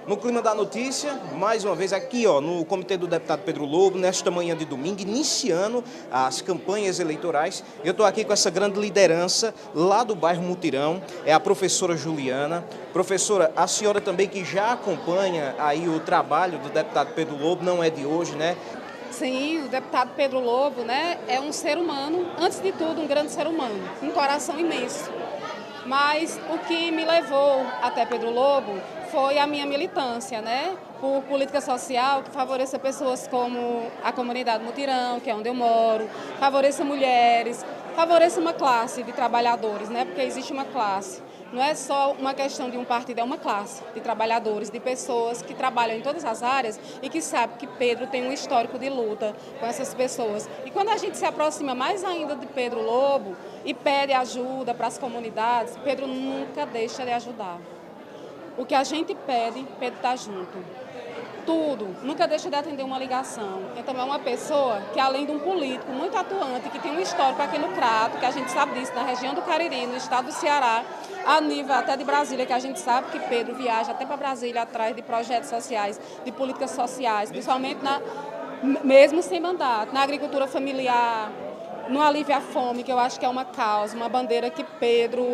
No clima da notícia, mais uma vez aqui no Comitê do Deputado Pedro Lobo, nesta manhã de domingo, iniciando as campanhas eleitorais. Eu estou aqui com essa grande liderança lá do bairro Mutirão, é a professora Juliana. Professora, a senhora também que já acompanha aí o trabalho do deputado Pedro Lobo, não é de hoje, né? Sim, o deputado Pedro Lobo, né, é um ser humano, antes de tudo um grande ser humano, um coração imenso. Mas o que me levou até Pedro Lobo foi a minha militância, né, por política social que favoreça pessoas como a comunidade Mutirão, que é onde eu moro, favoreça mulheres, favoreça uma classe de trabalhadores, né, porque existe uma classe. Não é só uma questão de um partido, é uma classe de trabalhadores, de pessoas que trabalham em todas as áreas e que sabem que Pedro tem um histórico de luta com essas pessoas. E quando a gente se aproxima mais ainda de Pedro Lobo e pede ajuda para as comunidades, Pedro nunca deixa de ajudar. O que a gente pede, Pedro está junto. Tudo, nunca deixa de atender uma ligação. Então é uma pessoa que, além de um político muito atuante, que tem um histórico aqui no Crato, que a gente sabe disso, na região do Cariri, no estado do Ceará, a nível até de Brasília, que a gente sabe que Pedro viaja até para Brasília atrás de projetos sociais, de políticas sociais, principalmente mesmo sem mandato, na agricultura familiar, no alívio à fome, que eu acho que é uma causa, uma bandeira que Pedro,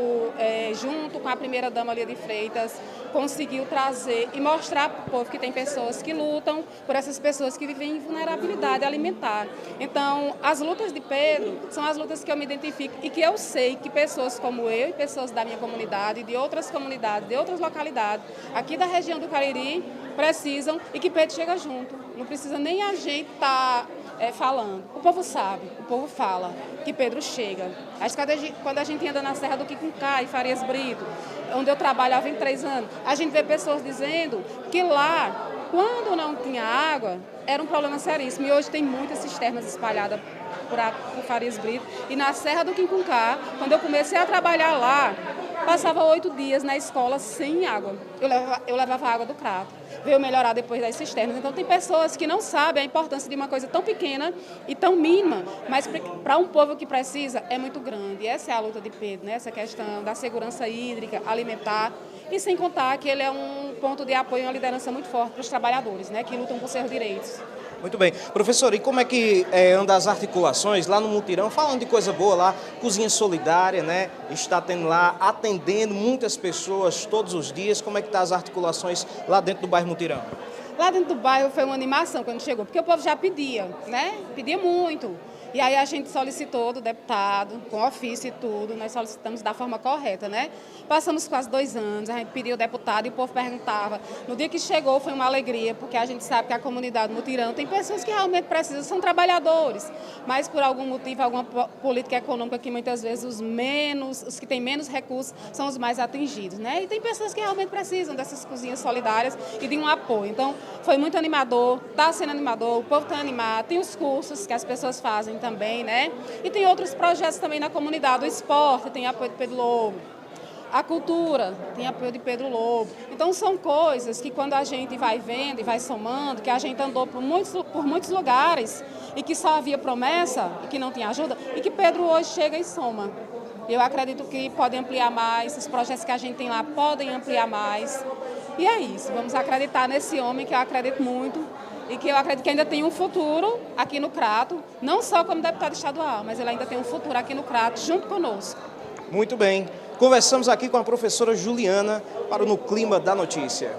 junto com a primeira-dama Lia de Freitas, conseguiu trazer e mostrar para o povo que tem pessoas que lutam por essas pessoas que vivem em vulnerabilidade alimentar. Então, as lutas de Pedro são as lutas que eu me identifico e que eu sei que pessoas como eu e pessoas da minha comunidade, de outras comunidades, de outras localidades, aqui da região do Cariri, precisam e que Pedro chega junto. Não precisa nem a gente estar falando. O povo sabe, o povo fala que Pedro chega. Acho que quando a gente anda na Serra do Quicuncá e Farias Brito, onde eu trabalhava em 3 anos, a gente vê pessoas dizendo que lá, quando não tinha água, era um problema seríssimo. E hoje tem muitas cisternas espalhadas por Farias Brito. E na Serra do Quicuncá, quando eu comecei a trabalhar lá, passava 8 dias na escola sem água. Eu levava água do Crato. Veio melhorar depois das cisternas. Então tem pessoas que não sabem a importância de uma coisa tão pequena e tão mínima, mas para um povo que precisa é muito grande. E essa é a luta de Pedro, né? Essa questão da segurança hídrica, alimentar, e sem contar que ele é um ponto de apoio, uma liderança muito forte para os trabalhadores, né? Que lutam por seus direitos. Muito bem. Professor, e como é que anda as articulações lá no Mutirão? Falando de coisa boa lá, cozinha solidária, né? Está tendo lá, atendendo muitas pessoas todos os dias. Como é que estão as articulações lá dentro do bairro Mutirão? Lá dentro do bairro foi uma animação quando chegou, porque o povo já pedia, né? Pedia muito. E aí a gente solicitou do deputado, com ofício e tudo, nós solicitamos da forma correta, né? Passamos quase 2 anos, a gente pediu o deputado e o povo perguntava. No dia que chegou foi uma alegria, porque a gente sabe que a comunidade Mutirão tem pessoas que realmente precisam, são trabalhadores, mas por algum motivo, alguma política econômica que muitas vezes os que têm menos recursos são os mais atingidos, né? E tem pessoas que realmente precisam dessas cozinhas solidárias e de um apoio. Então, foi muito animador, está sendo animador, o povo está animado, tem os cursos que as pessoas fazem também, né? E tem outros projetos também na comunidade, o esporte tem apoio de Pedro Lobo, a cultura tem apoio de Pedro Lobo. Então são coisas que quando a gente vai vendo e vai somando, que a gente andou por muitos lugares e que só havia promessa e que não tinha ajuda, e que Pedro hoje chega e soma. Eu acredito que pode ampliar mais, os projetos que a gente tem lá podem ampliar mais. E é isso, vamos acreditar nesse homem que eu acredito muito e que eu acredito que ainda tem um futuro aqui no Crato, não só como deputado estadual, mas ele ainda tem um futuro aqui no Crato junto conosco. Muito bem. Conversamos aqui com a professora Juliana para o No Clima da Notícia.